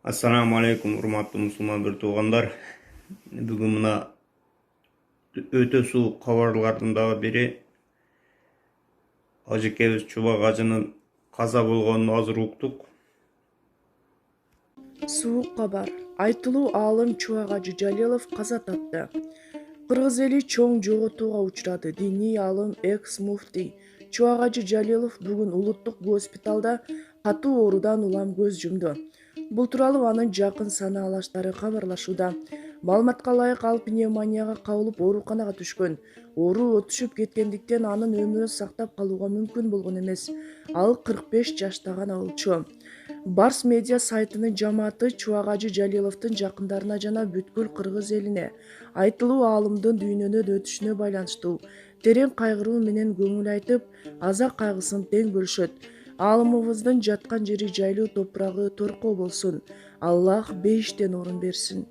Assalamu alaikum urmatlı musulman bir tuğanlar. Bugün muna öte soğuk kabarlardan dağı biri Hacı Keviz Çubak Hacı'nın kaza bolğonunu azır uqtuk. Суық хабар. Айтылуу аалым Чубак Hacı Жалилов каза тапты. Кыргыз эли чоң жоготууга учурады. Диний алым экс-муфтий Чубак Hacı Жалилов бүгүн улуттук госпиталда катуу оорудан улам көз жумду. Бул тууралуу анын жакын санаалаштары кабарлашууда. Маалыматка ылайык ал пневмонияга кабылып ооруканага түшкөн. Оору өтүшүп кеткендиктен анын өмүрүн сактап калууга мүмкүн болгон эмес. Ал 45 жашта гана болчу. Барс медиа сайтынын жамааты Чубак Hacı Жалиловдун жакындарына жана бүткүл кыргыз элине айтылуу аалымдын дүйнөдөн өтүшүнө байланыштуу терең кайгыруу менен көңүл айтып, аза кайгысын тең бөлүшөт. Аалымыбыздын жаткан жери жайлуу топурагы торкоо болсун. Аллах бейиштен орун берсин.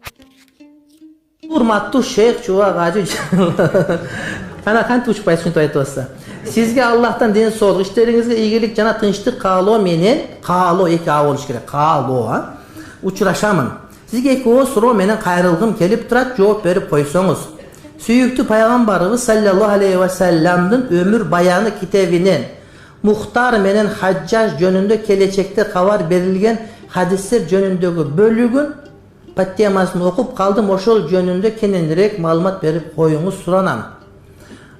Урматтуу шейх Чубак Hacı Ana kantip uçup aytып айтып Sizge Allah'tan deniz soğuk, işlerinizge iyilik, jana tınçlık kaaloo menen, kaaloo eki ağı oluş gerek, kaaloo ha. Uçuraşamın. Sizge eki o suro menen kayrılgım kelip turat, жооп berip koysoňuz. Süýüktü Paýgambarybız sallallahu aleyhi ve sellem'din ömür bayanı kitebinin Muhtar menen Hajjaj jönünde kelечekte kabar berilgen hadisler jönündögi bölügün patemasyny okup kaldım, oşol jönünde kenendirek malumat berip koyuňuz suranam.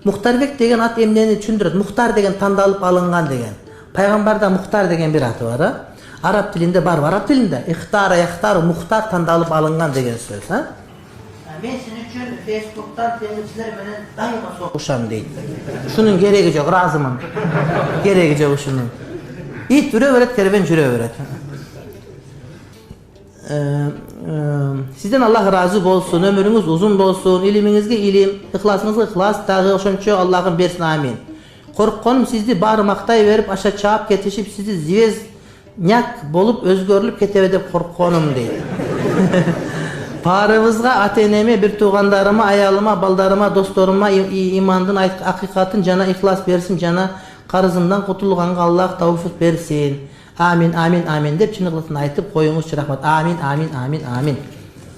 Muhtarbek degen at emneni түшүндүрөт. Muhtar degen tandalıp alıngan degen. Paýgambarda Muhtar degen bir atı var ha. Arap dilinde var, Arap dilinde. İhtara yahtar muhtar tandalıp alıngan degen söz ha. Men sizin üçün Facebook'tan temsilciler menen daima soğuşam deydi. Şunun geregi yok, razımın. Geregi yok şunun. İt düre öğret, kerben jüre öğret. Sizden Allah razı bolsun, ömürünüz uzun bolsun, ilimingizge ilim, ihlasыңызга ihlas, dagı oşonço Allah'ın bersin amin. Korkkonim sizdi bari maktay verip aşa çaap ketişip sizi zvezyak bolup özgörülüp ketebe dep korkkonim deydi. Barыбызга ata-eneme, bir tuğandarıma, ayalıma, baldarıma, dostlarıma imandın, hakikatin jana ihlas bersin, jana karızımdan kutulganга Allah tawfik bersin. Amin, amin, amin dep çınıqlısını aytıp koyuңuz rahmat. Amin, amin, amin, amin.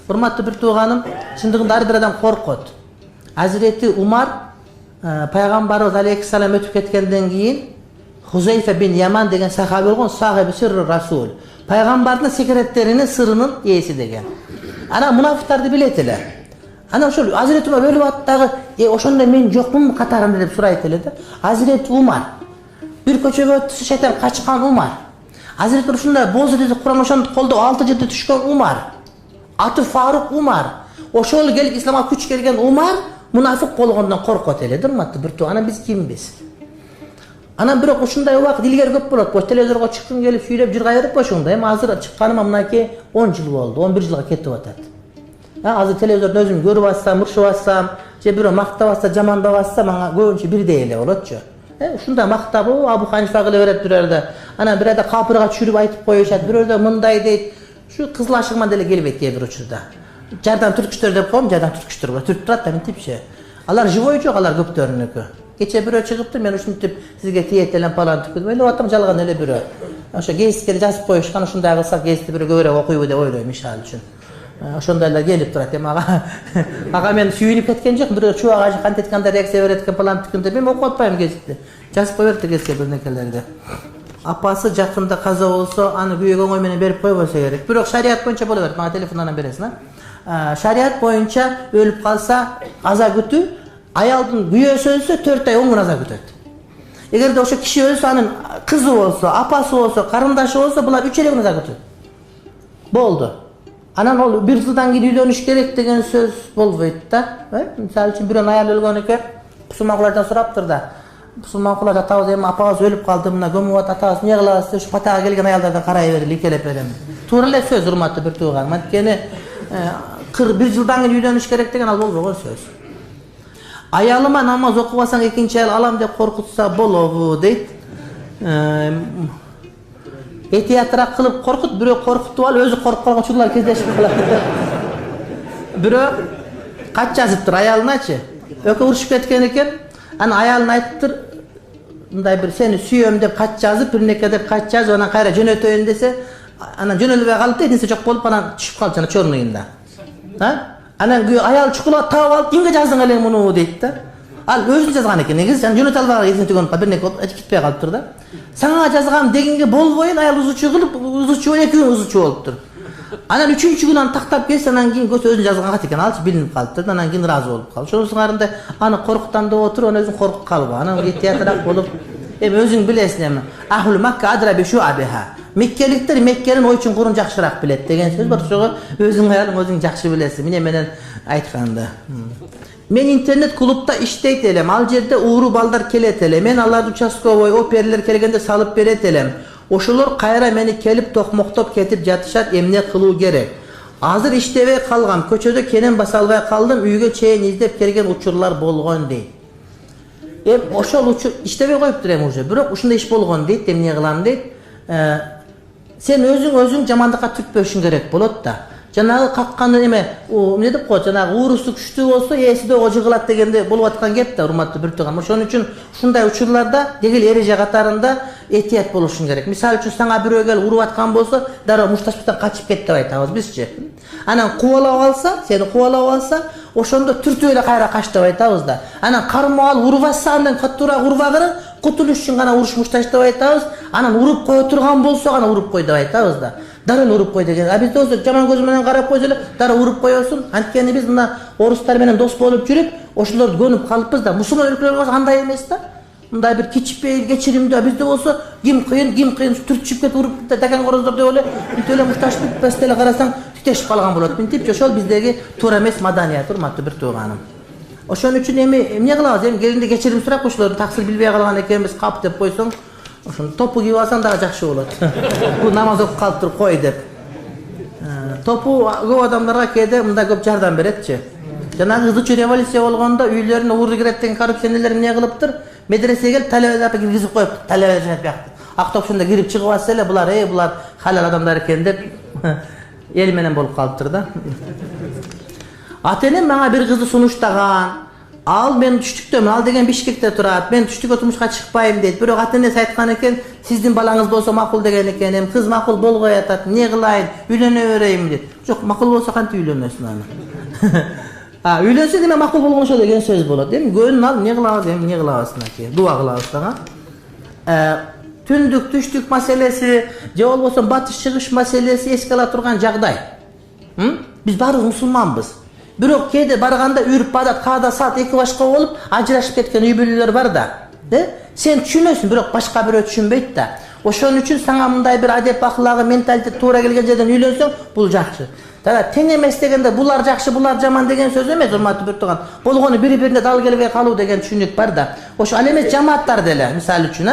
Hurmatlı bir tuğanım, çındığında bir adam korkut. Hazreti Umar, Peygamberimiz Aleyhisselam ötüp ketkenden keyin Huzeyfe bin Yaman degen sahabe bolgon, sahibi sirri Rasul. Peygamberinin sekretlerinin sırrının iyisi degen. Ana münafıklardı biletler. Ana şol Hazreti Umar ölüp atdagı, oşonda men jokmun katarında dep suraytıldı. Hazreti Umar bir köçöge ötüsü şeytan kaçkan Umar. Hazreti Uşunda bozu dedi Kur'an oşandı kolda 6 jilde düşkön Umar. Atı Faruk Umar. Oşol gelip İslam'a küç kelgen Umar münafık bolgondan korkot eledir matı bir tu. Ana biz kimbiz? Ana bir oşunday wagt ilgeri köp bolat. Boş televizorga çıktım gelip süylep jırgayırıp boşunda. Hem hazır çıkkanıma mınaki 10 jil boldu. 11 jilga ketip atat. Ha hazır televizorda özüm görüp atsam, mırşıp atsam, je biri maktap atsa, jamandap atsa manga köpünçe birdeý ele bolatçı. Şunda maktabı Abu Hanifa kılı verip durardı. Ana bir de kapıra çürüp aytıp koyuşat. Bir de mınday deyit. Şu kızıl aşıkman dele gelip etkiye bir uçurda. Jardan türküştür dep koyum, jardan türküştür. Türk turat da men tip şey. Alar jivoy çok, alar köp törünükü. Geçe bir çıkıptır, men uşun tip sizge tiyetelen falan tüküdüm. Öyle otam jalgan öyle bir. Oşa geysikleri jasıp koyuşkan, şunda kılsak geysikli bir göre okuyup de oylayım misal üçün. Oşondalar gelip durat. Aga men süyünüp ketken jok, bir Çubak Hacı kant etkanda reaksiya veretken falan tükünde ben okup atpayım geysikli. Jasıp koyverdi geysikli bir nekelerde. Apası jakında kaza olsa, anı büyük oňoy menen berip koybolsa gerek. Birok şariat boyunca bolaberdi, bana telefondan beresin ha. Şariat boyunca ölüp kalsa aza gütü, ayaldın güyösü ölse 4 ay 10 gün aza gütüt. Eger de oşo kişi ölse, anın kızı olsa, apası olsa, karındaşı olsa, bular 3 gün aza gütüt. Boldu. Anan ol bir yıldan geri dönüş gerek degen söz bolboyt da. Misal üçün bir ayal ölgön eken, musulmanlardan soraptır da. Musulmanlar atabız hem apağız ölüp kaldı mına gömüp atabız niye kılasın şu patağa gelgen ayallardan karayı verir, likelep verem. Tuğrul söz hurmatlı bir tuğan. Matkeni 41 yıldan geri dönüş gerek degen al bolbogon söz. Ayalıma namaz okubasan ikinci ayal alam dep korkutsa bolobu deyt. Etiyatrak kılıp korkut, biri korkutup al, özü korkkalgan çullar kezdeşip kılar. Biri kaç yazıptır ayalına-çı. Öke uruşup ketken eken, ana ayalına aytıptır, bunday bir seni süýöm dep kaç yazıp, bir neke dep kaç yazıp, ona kayra jönötöýün dese, Anan jönölbey kalıp da edinse çok bolup anan düşüp kalıp jana çornuyunda. Ha? Anan ayal çikolata taap alıp kimge jazdың элең муну дейт да. Al özün жазган экен. Негизи сен жөнөтө албаган эсине түгөнүп бир неке болуп кетпей калыптыр да. Сага жазгам дегенге болбойн аял узучу кылып, узучу экөө узучу болуптур. Анан 3-чү күн аны тактап келсе, анан кийин көзү өзүн жазган кат экен, алчы билинип калыптыр да, анан кийин ыраазы болуп калды. Ошонун сыңарында аны коркуттан да отуруп, анан өзүң коркуп калбы. Анан этиятыраак болуп, эми өзүң билесиң эми. Ахул Макка адра бишу абиха. Меккеликтер Меккенин ой чуңкурун жакшыраак билет деген сөз бар. Ошого өзүң аялың өзүң жакшы билесиң. Міне менен айтканда. Мен интернет клубда иштейт элем. Ал жерде ууру балдар келет эле. Мен аларды участковый оперлер келгенде салып берет элем. Ошолор кайра мени келип токмоктоп кетип жатышат, эмне кылуу керек? Азыр иштебей калгам, көчөдө кенен баса албай калдым, үйгө чейин издеп келген учурлар болгон дейт. Ошол учур иштебей коюптур эми уже. Бирок ушундай иш болгон дейт, эмне кылам дейт. Сен өзүң жамандыкка түртпөшүң керек болот да. Жанагы каккан эме, эмне деп коет, жанагы уурусу күчтүү болсо, эси да жыгылат дегенде болуп аткан кеп да, урматтуу бир тууган. Ошон үчүн ушундай учурларда дегил эреже катарында этият болушуң керек. Мисалы үчүн сага бирөө келип уруп аткан болсо, дароо мушташпастан качып кет деп айтабыз бизчи. Анан кубалап алса, сени кубалап алса, ошондо түртүп эле кайра кач деп айтабыз да. Анан кармоо алып урбаса, андан каттуураак урбагыры, кутулуш үчүн гана уруш мушташ деп айтабыз. Анан уруп кое турган болсо гана уруп кой деп айтабыз да. Дарыл уруп кой деген. А бизде болсо жаман көз менен карап койсо эле дарыл уруп коесуң. Анткени биз мына орустар менен дос болуп жүрүп, ошолорду көнүп калыппыз да. Мусулман өлкөлөр болсо андай эмес да. Мындай бир кичпейил, кечиримдүү. Бизде болсо ким кыйын түртүшүп кетип уруп даган короздор деп эле бүт эле мушташып басты эле карасаң түтешип калган болот. Мынтип ошол биздеги туура эмес маданият, урматтуу бир тууганым. Ошон үчүн эмне кылабыз? Эми келинде кечирим сурап ошолорду таксир билбей калган экенбиз, кап деп койсоң, ошону топу кийип алсаң дагы жакшы болот. Бул намаз окуп калыптыр, кой деп. Топу көп адамдарга кээде мындай көп жардам беретчи. Жанагы кызычу революция болгондо үйлөрүнө ууру кирет деген коррупционерлер эмне кылыптыр? Медресеге келип талебелерди киргизип коюп, талебелер жатпаптыр. Автопусунда кирип чыгып атса эле булар халал адамдар экен деп эл менен болуп калыптыр да. Ата-энем мага бир кызды сунуштаган. Ал мен түштүктөмүн, ал деген Бишкекте турат. Мен түштүккө турмушка чыкпайм дейт. Бирок ата-энеси айткан экен, сиздин балаңыз болсо макул деген экен. Эми кыз макул болбой атат. Эмне кылайын? Үйлөнө берейин дейт. Жок, макул болсо кантип үйлөнөсүн аны? Үйлөнсө деме макул болгон ошо деген сөз болот. Эми көнүн ал эмне кылабыз, эмне кылабыз экен? Дуа кылабыз дагы. Түндүк, түштүк маселеси, же болбосо батыш чыгыш маселеси эске ала турган жагдай. Биз баарыбыз мусулманбыз. Бирок кээде барганда үрп адат, каада саат 2 башка болуп, ажырашып кеткен үй бүлөлөр бар да. Сен түшүнөсүң, бирок башка бирөө түшүнбөйт да. Ошон үчүн сага мындай бир адеп аклагы, менталитет туура келген жерден үйлөнсөң, бул жакшы. Тең эмес дегенде булар жакшы, булар жаман деген сөз эмес, урматтуу бир тууган. Болгону бири-бирине дал келбей калуу деген түшүнүк бар да. Ошо ал эмес жамааттар деле, мисалы үчүн,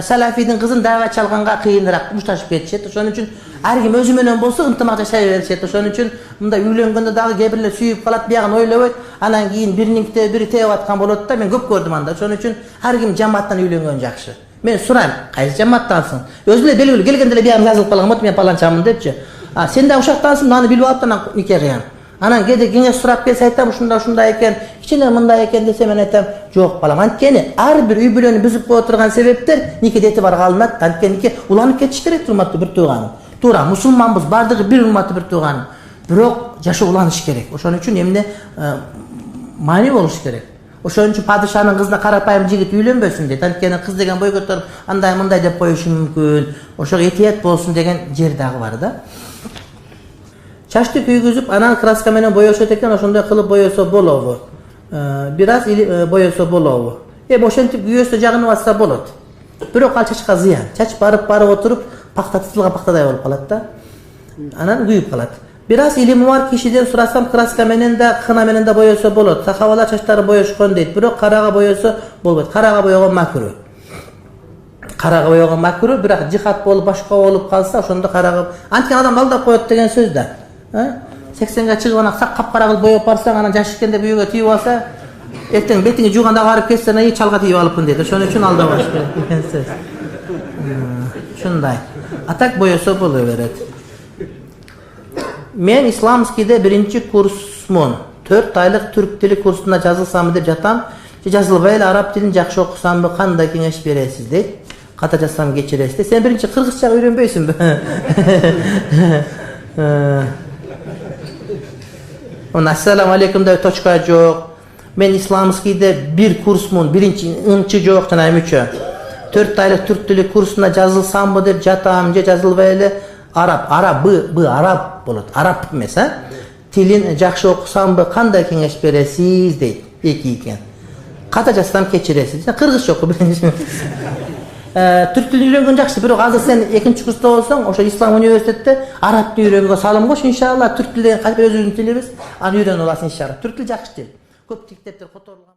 салафийдин кызын дава чалганга кыйыныраак мушташып кетишет. Ошон үчүн ар ким өзү менен болсо ынтымак жашай беришет. Ошон үчүн мындай үйлөнгөндө дагы кээ бирлер сүйүп калат, биягын ойлобойт, анан кийин бирининките бири тееп аткан болот да. Мен көп көрдүм анда. Ошон үчүн ар ким жамааттан үйлөнгөн жакшы. Мен сурайм, кайсы жамааттансың? Өзү эле белгилүү келгенде эле биягым жазылып калган болот, мен паланчамын депчи. Сен да ушактансың, аны билип алып анан нике кыян. Анан кээде кеңеш сурап келсе айтам, ушундай экен, кичине мындай экен десе мен айтам, жок балам. Анткени ар бир үй бүлөнү бүзүп кое турган себептер никедети бар калынат. Анткени нике уланып кетиш керек, урматтуу бир тууганым. Туура, мусулманбыз, бардыгы бир, урматтуу бир тууганым. Бирок жашоо уланыш керек. Ошон үчүн эмне маани болуш керек. Ошон үчүн падышанын кызына карапайым жигит үйлөнбөсүн дейт. Анткени кыз деген бой көтөрүп андай мындай деп коюшу мүмкүн. Ошого этият болсун деген жер дагы бар да. Чачты күйгүзүп, анан краска менен боешот экен, ошондой кылып боесо болобу? Бир аз боесо болобу? Ошентип күйөсө жагынып атса болот. Бирок ал чачка зыян. Чач барып отуруп, пакта тытылган пактадай болуп калат да. Анан күйүп калат. Бир аз илими бар кишиден сурасам, краска менен да, кына менен да боесо болот. Сахабалар чачтары боешкон дейт. Бирок карага боесо болбойт. Карага боегон макру. Карага боегон макру, бирок жихат болуп, башка болуп калса, ошондо карага. Анткени адам алдап коет деген сөз да. 80ге чыгып анан капкара кылып боеп барсаң, анан жаш ишкенде бүйөгө тийип алса, эртең бетиңе жууганда барып кетсең, чалга тийип алыппын дейт. Ошон үчүн алдабаш керек деген сөз. Ушундай. Атак боесо боло берет. Мен исламскийде 1-курсмун. 4 айлык түрк тили курсуна жазылсамбы деп жатам. Жазылбай эле араб тилин жакшы окусамбы, кандай кеңеш бересиз дейт. Kata жазсам кечиресиz. Sen birinchi kırgızça öğrenbeysinби? Assalamu alaikum da toçka yok. Men islamskiyde bir kursmun, birinci ınçı yok tanaymışı. 4 aylık Türk dili kursuna жазылsam mı dep jatam je жазылбай эле Arap Arap болот. Arap mesela. Tilin жақсы okusam kандай kеңеш beresiz deydi. Eki iken. Kata жазsam keçiresiz. Kırgızça oku birinci. Türk dilini öğrengen жақсы, бирок азыр sen экинчи курста болсоң, ошо İslam университетте Arap tilini öğrenүүгө салым кош иншалла. Türk tili кантип өзүбүздүн тилибиз, аны үйрөнүп аласың иншалла. Türk tili жақсы тил. Көп тиктептер которулган.